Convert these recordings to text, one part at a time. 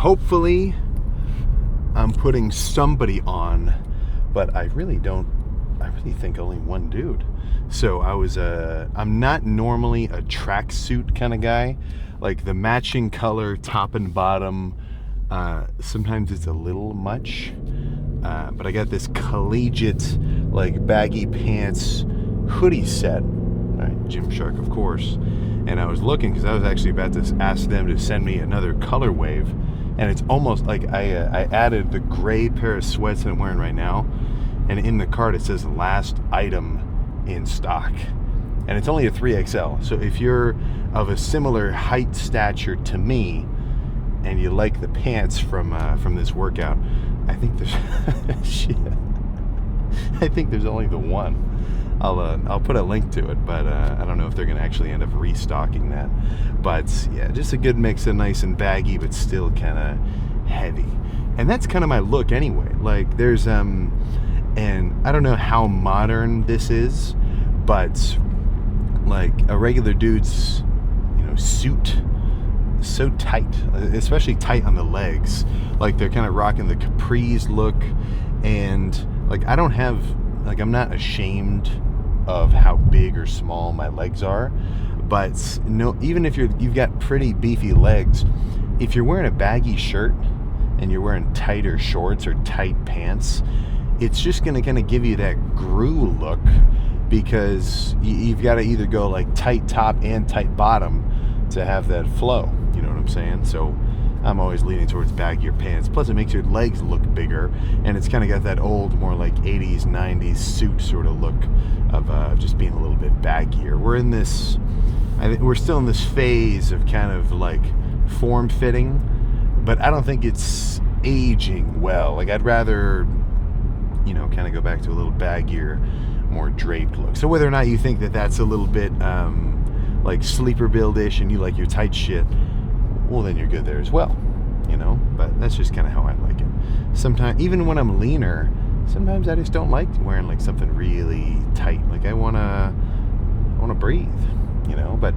hopefully I'm putting somebody on, but I really think only one dude. So I'm not normally a tracksuit kind of guy. Like the matching color, top and bottom, sometimes it's a little much. But I got this collegiate, like baggy pants hoodie set, right? Gymshark, of course. And I was looking because I was actually about to ask them to send me another color wave. And it's almost like I added the gray pair of sweats that I'm wearing right now. And in the cart it says last item in stock. And it's only a 3XL. So if you're of a similar height stature to me and you like the pants from this workout, I think there's shit. I think there's only the one. I'll put a link to it, but I don't know if they're gonna actually end up restocking that. But yeah, just a good mix of nice and baggy, but still kind of heavy. And that's kind of my look anyway. Like there's and I don't know how modern this is, but like a regular dude's, suit, so tight, especially tight on the legs. Like they're kind of rocking the capris look, and like I'm not ashamed of how big or small my legs are, but no, even if you've got pretty beefy legs, if you're wearing a baggy shirt and you're wearing tighter shorts or tight pants, it's just gonna kind of give you that Gru look, because you've got to either go like tight top and tight bottom to have that flow. You know what I'm saying? So I'm always leaning towards baggier pants. Plus it makes your legs look bigger, and it's kind of got that old, more like 80s, 90s suit sort of look of just being a little bit baggier. We're still in this phase of kind of like form fitting, but I don't think it's aging well. Like I'd rather, kind of go back to a little baggier, more draped look. So whether or not you think that that's a little bit like sleeper build-ish and you like your tight shit, well then you're good there as well, but that's just kind of how I like it. Sometimes, even when I'm leaner, sometimes I just don't like wearing like something really tight. Like I want to breathe, but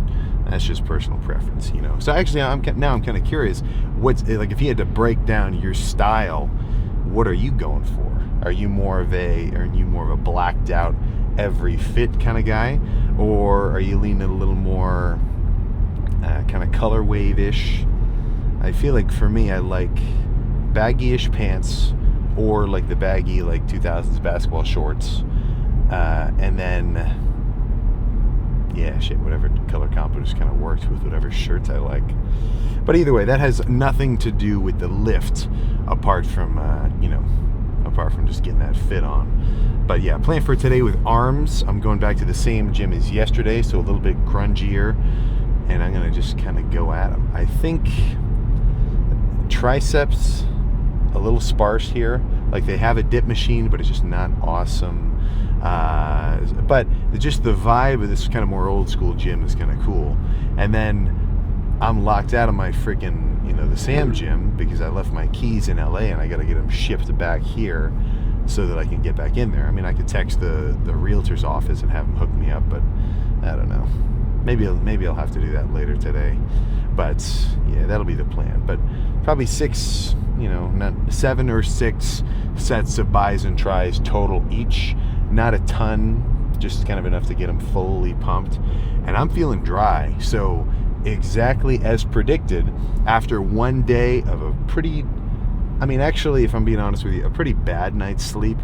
that's just personal preference, So actually I'm kind of curious, what's like, if you had to break down your style, what are you going for? Are you more of a blacked out every fit kind of guy, or are you leaning a little more kind of color wave-ish? I feel like for me, I like baggy-ish pants, or like the baggy like 2000s basketball shorts, and then whatever color combo just kind of works with whatever shirts I like. But either way, that has nothing to do with the lift, apart from just getting that fit on. But yeah, plan for today with arms. I'm going back to the same gym as yesterday, so a little bit grungier, and I'm gonna just kind of go at them. I think triceps a little sparse here. Like they have a dip machine, but it's just not awesome. But just the vibe of this kind of more old school gym is kind of cool. And then I'm locked out of my freaking, the Sam gym, because I left my keys in LA and I got to get them shipped back here so that I can get back in there. I mean, I could text the realtor's office and have them hook me up, but I don't know. Maybe I'll have to do that later today. But yeah, that'll be the plan. But probably 7 or 6 sets of buys and tries total each. Not a ton, just kind of enough to get them fully pumped. And I'm feeling dry, so exactly as predicted, after one day of actually, if I'm being honest with you, a pretty bad night's sleep.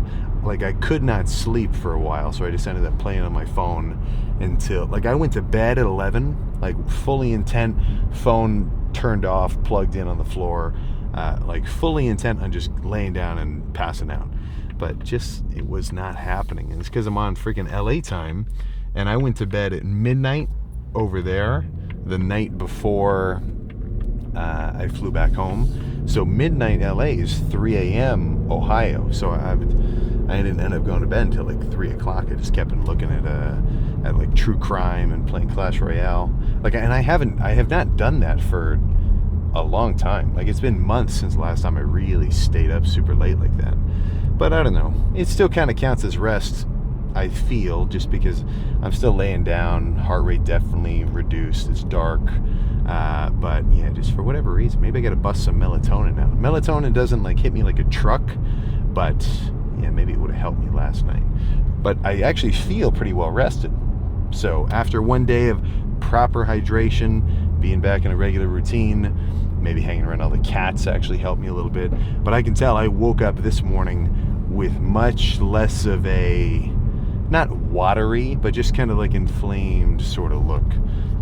Like I could not sleep for a while, so I just ended up playing on my phone until, like, I went to bed at 11, like fully intent, phone turned off, plugged in on the floor, like fully intent on just laying down and passing out. But just, it was not happening. And it's because I'm on freaking LA time, and I went to bed at midnight over there the night before I flew back home. So midnight LA is 3 a.m. Ohio. So I didn't end up going to bed until like 3 o'clock. I just kept on looking at like true crime and playing Clash Royale. Like, and I have not done that for a long time. Like, it's been months since the last time I really stayed up super late like that. But I don't know. It still kind of counts as rest, I feel, just because I'm still laying down, heart rate definitely reduced, it's dark, but yeah, just for whatever reason, maybe I gotta bust some melatonin out. Melatonin doesn't like hit me like a truck, but yeah, maybe it would have helped me last night. But I actually feel pretty well rested. So after one day of proper hydration, being back in a regular routine, maybe hanging around all the cats actually helped me a little bit. But I can tell I woke up this morning with much less of a, not watery, but just kind of like inflamed sort of look.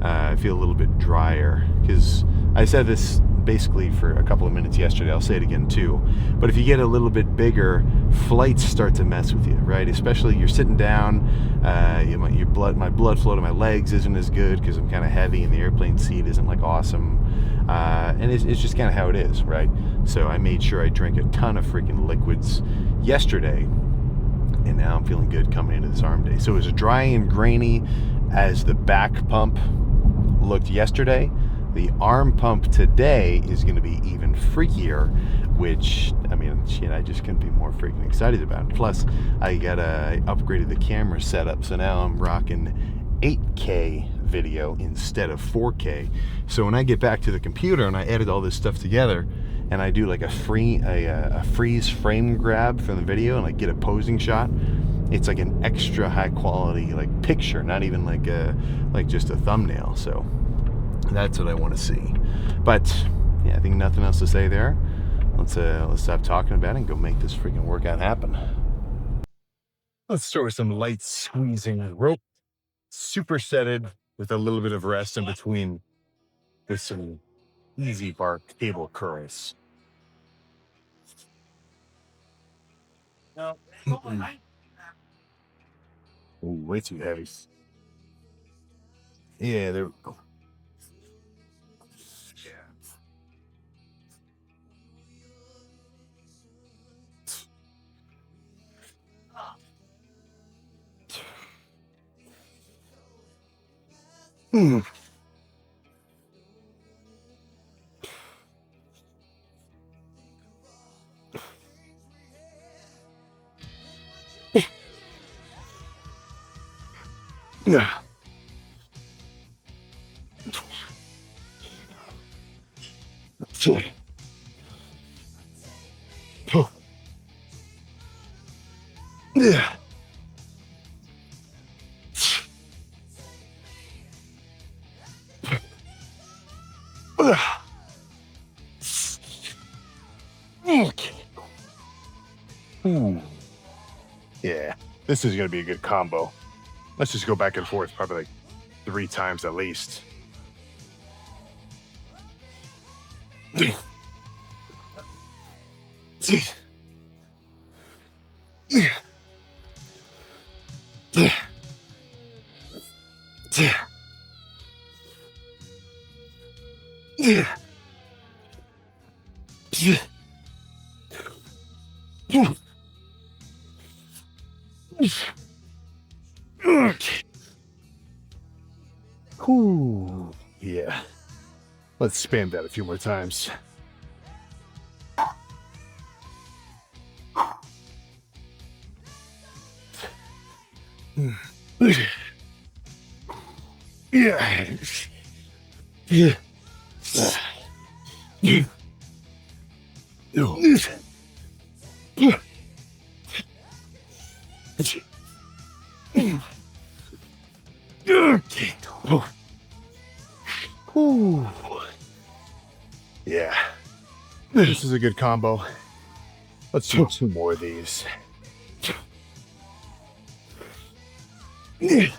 I feel a little bit drier, because I said this basically for a couple of minutes yesterday. I'll say it again too. But if you get a little bit bigger, flights start to mess with you, right? Especially you're sitting down, my blood flow to my legs isn't as good because I'm kind of heavy, and the airplane seat isn't like awesome. And it's just kind of how it is, right? So I made sure I drank a ton of freaking liquids yesterday, and now I'm feeling good coming into this arm day. So it was dry and grainy as the back pump looked yesterday. The arm pump today is going to be even freakier, which, I mean, shit, I just couldn't be more freaking excited about it. Plus, I upgraded the camera setup, so now I'm rocking 8K video instead of 4K. So when I get back to the computer and I edit all this stuff together, and I do like a freeze frame grab from the video and like get a posing shot, it's like an extra high quality like picture, not even like just a thumbnail. So that's what I want to see. But yeah, I think nothing else to say there. Let's stop talking about it and go make this freaking workout happen. Let's start with some light squeezing rope, supersetted with a little bit of rest in between, with some easy bar cable curls. No. Ooh, way too heavy. Yeah, there we go. Mm. Yeah. Yeah. Ooh. Yeah, this is gonna be a good combo. Let's just go back and forth probably like 3 times at least. Ooh, yeah. Let's spam that a few more times. Yeah. Yeah. Ooh. Yeah. This is a good combo. Let's do 2 more of these. Yeah.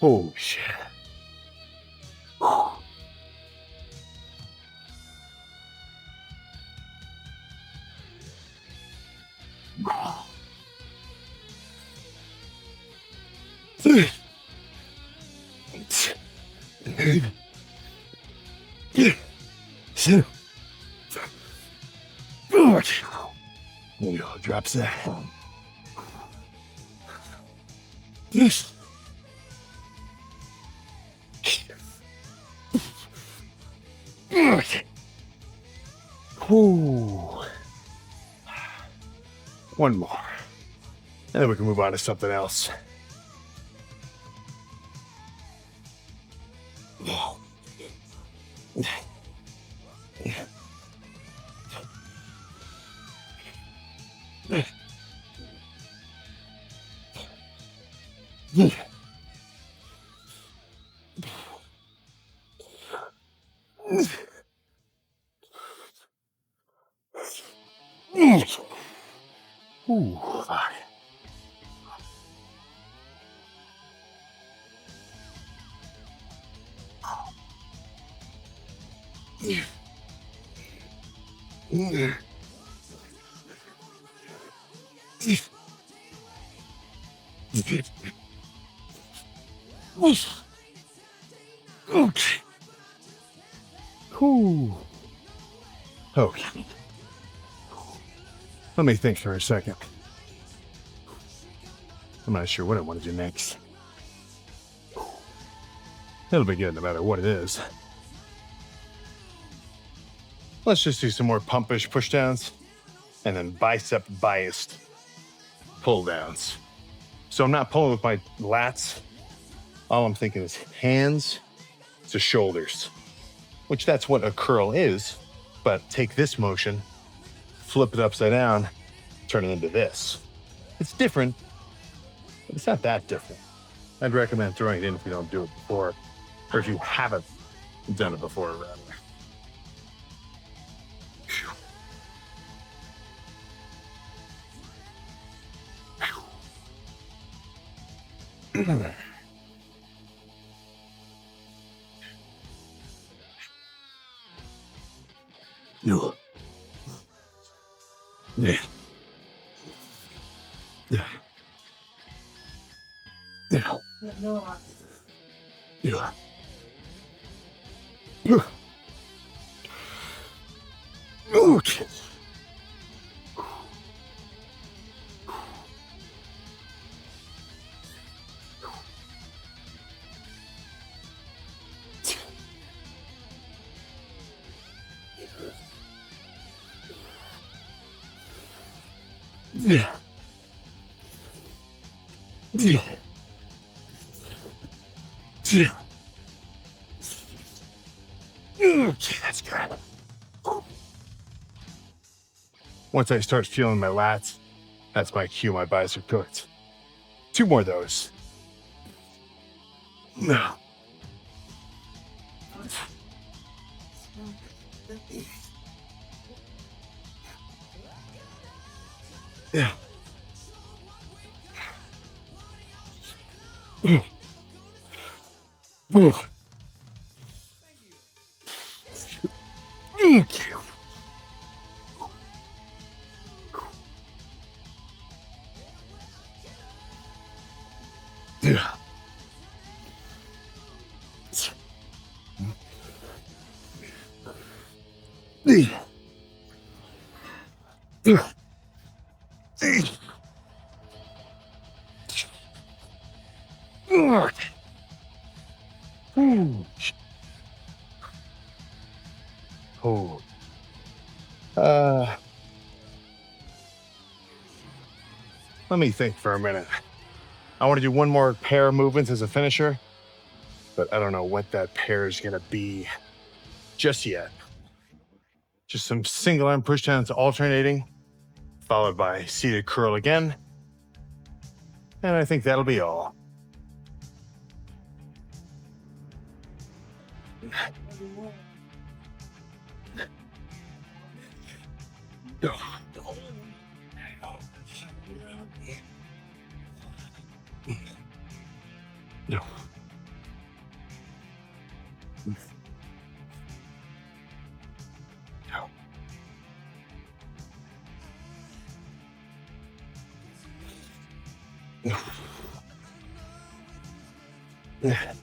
Oh shit. superset. Ooh. One more. And then we can move on to something else. Ooh, fuck. Okay. Ooh. Okay. Let me think for a second. I'm not sure what I want to do next. It'll be good no matter what it is. Let's just do some more pumpish push downs and then bicep biased pull downs. So I'm not pulling with my lats. All I'm thinking is hands to shoulders, which that's what a curl is. But take this motion, flip it upside down, turn it into this. It's different, but it's not that different. I'd recommend throwing it in if you don't do it before, or if you haven't done it before, rather. No. Yeah. Yeah. Yeah. Yeah. Okay. Yeah. Yeah. Yeah. Okay, that's good. Once I start feeling my lats, that's my cue, my bicep cooked. 2 more of those. No. Yeah. Thank you. Yeah. Oh. Let me think for a minute. I want to do one more pair of movements as a finisher, but I don't know what that pair is going to be just yet. Just some single arm push downs alternating, followed by seated curl again. And I think that'll be all. No. No. No. Yeah.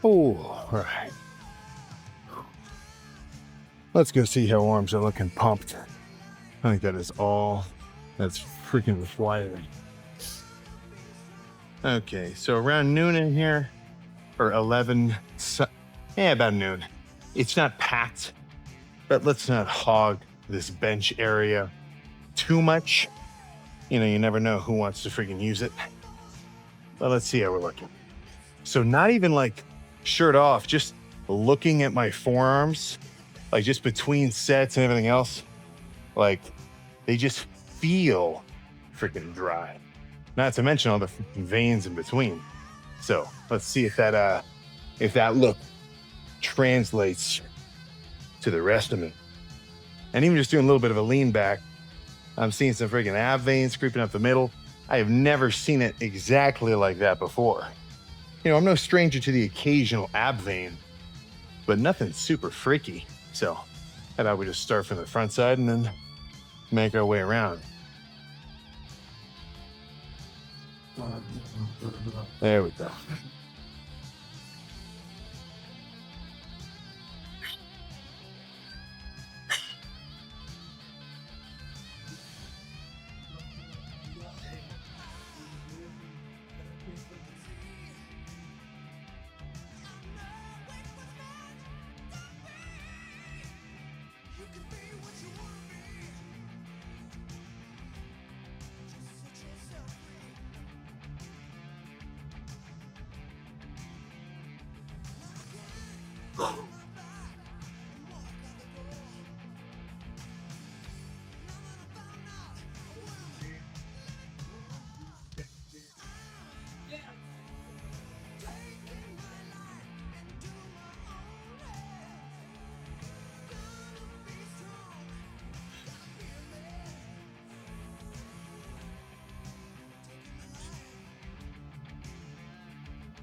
Oh, all right. Let's go see how arms are looking pumped. I think that is all that's freaking required. Okay, so around noon in here, or 11, about noon. It's not packed, but let's not hog this bench area too much. You know, you never know who wants to freaking use it. But let's see how we're looking. So not even like shirt off, just looking at my forearms, like just between sets and everything else, like they just feel freaking dry. Not to mention all the veins in between. So let's see if that look translates to the rest of me. And even just doing a little bit of a lean back, I'm seeing some freaking ab veins creeping up the middle. I have never seen it exactly like that before. You know, I'm no stranger to the occasional ab vein, but nothing super freaky. So how about we just start from the front side and then make our way around. There we go.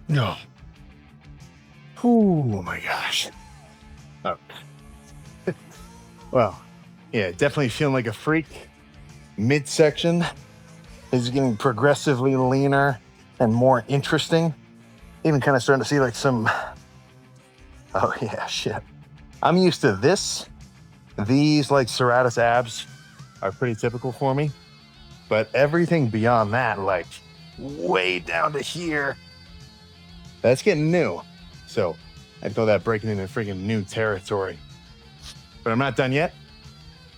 No. Oh my gosh. Oh. Well, yeah, definitely feeling like a freak. Midsection is getting progressively leaner and more interesting. Even kind of starting to see like some, oh yeah, shit. I'm used to this. These like serratus abs are pretty typical for me. But everything beyond that, like way down to here, that's getting new. So I'd call that breaking into freaking new territory. But I'm not done yet.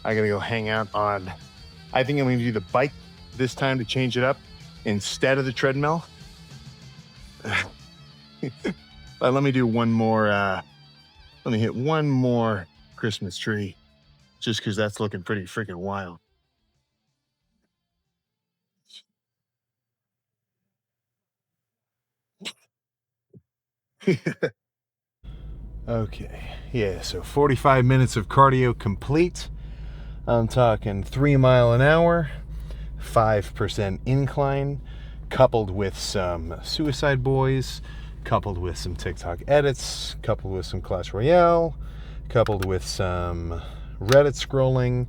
I gotta go hang out on, I think I'm gonna do the bike this time to change it up instead of the treadmill. But let me do one more, let me hit one more Christmas tree just because that's looking pretty freaking wild. Okay, yeah, so 45 minutes of cardio complete. I'm talking 3 mile an hour, 5% incline, coupled with some Suicide Boys, coupled with some TikTok edits, coupled with some Clash Royale, coupled with some Reddit scrolling,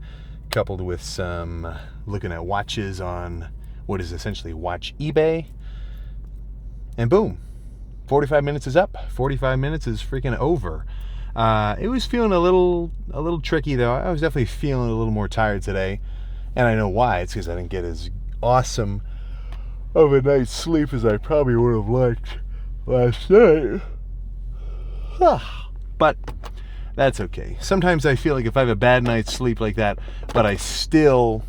coupled with some looking at watches on what is essentially watch eBay, and boom. 45 minutes is up. 45 minutes is freaking over. It was feeling a little tricky though. I was definitely feeling a little more tired today, and I know why. It's because I didn't get as awesome of a night's sleep as I probably would have liked last night. But that's okay. Sometimes I feel like if I have a bad night's sleep like that, but I still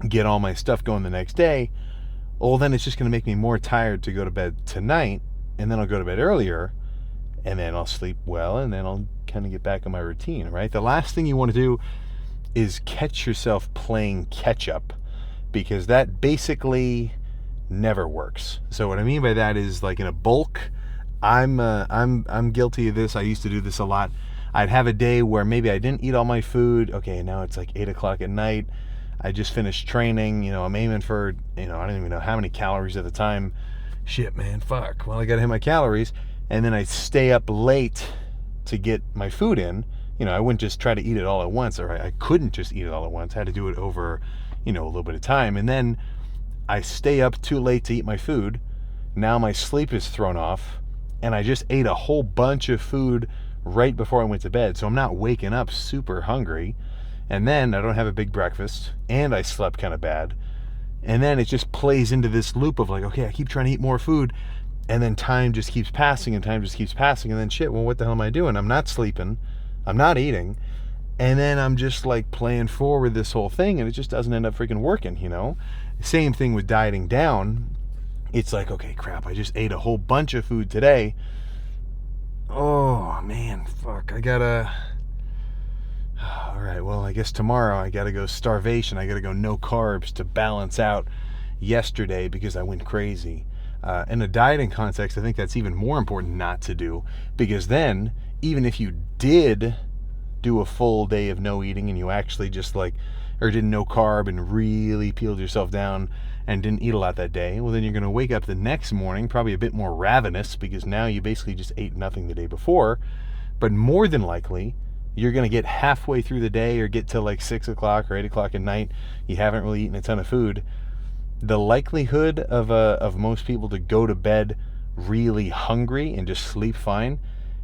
get all my stuff going the next day, well, then it's just going to make me more tired to go to bed tonight. And then I'll go to bed earlier, and then I'll sleep well, and then I'll kind of get back on my routine, right? The last thing you want to do is catch yourself playing catch up, because that basically never works. So what I mean by that is, like in a bulk, I'm guilty of this. I used to do this a lot. I'd have a day where maybe I didn't eat all my food. Okay, now it's like 8 o'clock at night. I just finished training. I'm aiming for, I don't even know how many calories at the time. Shit, man, fuck. Well, I got to hit my calories. And then I stay up late to get my food in. I wouldn't just try to eat it all at once, or I couldn't just eat it all at once. I had to do it over, a little bit of time. And then I stay up too late to eat my food. Now my sleep is thrown off, and I just ate a whole bunch of food right before I went to bed. So I'm not waking up super hungry. And then I don't have a big breakfast, and I slept kind of bad. And then it just plays into this loop of like, okay, I keep trying to eat more food, and then time just keeps passing, and then shit, well, what the hell am I doing? I'm not sleeping, I'm not eating, and then I'm just like playing forward this whole thing, and it just doesn't end up freaking working, Same thing with dieting down. It's like, okay, crap, I just ate a whole bunch of food today. Oh, man, fuck, all right, well, I guess tomorrow I gotta go starvation. I gotta go no carbs to balance out yesterday because I went crazy. In a dieting context, I think that's even more important not to do, because then, even if you did do a full day of no eating and you actually just did no carb and really peeled yourself down and didn't eat a lot that day, well, then you're gonna wake up the next morning probably a bit more ravenous because now you basically just ate nothing the day before. But more than likely, you're going to get halfway through the day or get to like 6 o'clock or 8 o'clock at night, you haven't really eaten a ton of food. The likelihood of most people to go to bed really hungry and just sleep fine,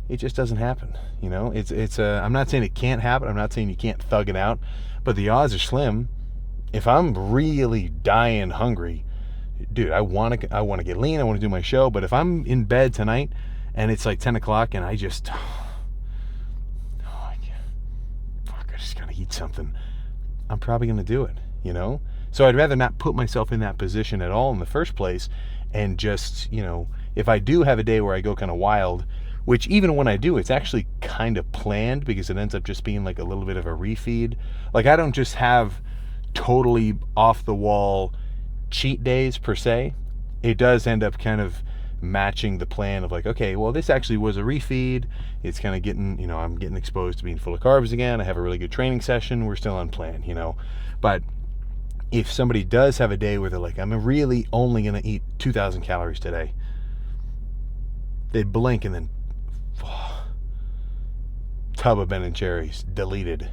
it just doesn't happen. I'm not saying it can't happen. I'm not saying you can't thug it out, but the odds are slim. If I'm really dying hungry, dude, I want to get lean. I want to do my show. But if I'm in bed tonight and it's like 10 o'clock and I just gotta eat something, I'm probably gonna do it, So I'd rather not put myself in that position at all in the first place, and just, if I do have a day where I go kind of wild, which even when I do, it's actually kind of planned because it ends up just being like a little bit of a refeed. Like, I don't just have totally off the wall cheat days per se. It does end up kind of matching the plan of like, okay, well, this actually was a refeed. It's kind of getting, I'm getting exposed to being full of carbs again. I have a really good training session. We're still on plan, But if somebody does have a day where they're like, I'm really only going to eat 2,000 calories today, they blink and then tub of Ben & Jerry's deleted.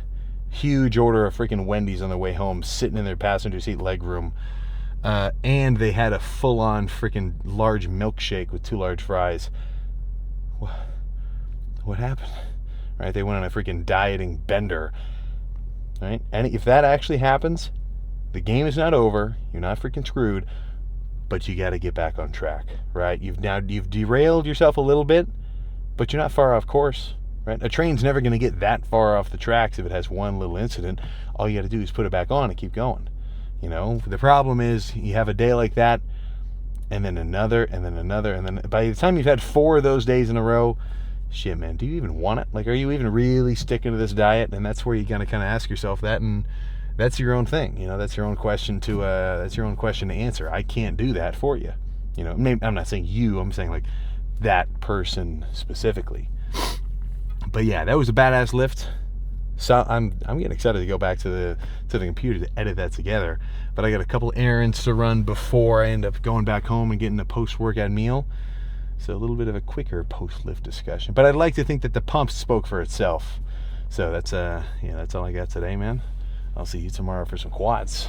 Huge order of freaking Wendy's on their way home, sitting in their passenger seat legroom. And they had a full-on freaking large milkshake with 2 large fries. What happened? Right? They went on a freaking dieting bender. Right? And if that actually happens, the game is not over. You're not freaking screwed. But you got to get back on track. Right? You've derailed yourself a little bit, but you're not far off course. Right? A train's never going to get that far off the tracks if it has one little incident. All you got to do is put it back on and keep going. The problem is you have a day like that, and then another, and then another, and then by the time you've had 4 of those days in a row, shit, man, do you even want it? Like, are you even really sticking to this diet? And that's where you gotta kind of ask yourself that, and that's your own thing. That's your own question to answer. I can't do that for you. Maybe, I'm not saying you. I'm saying like that person specifically. But yeah, that was a badass lift. So I'm getting excited to go back to the computer to edit that together. But I got a couple errands to run before I end up going back home and getting a post-workout meal. So a little bit of a quicker post-lift discussion. But I'd like to think that the pump spoke for itself. So that's all I got today, man. I'll see you tomorrow for some quads.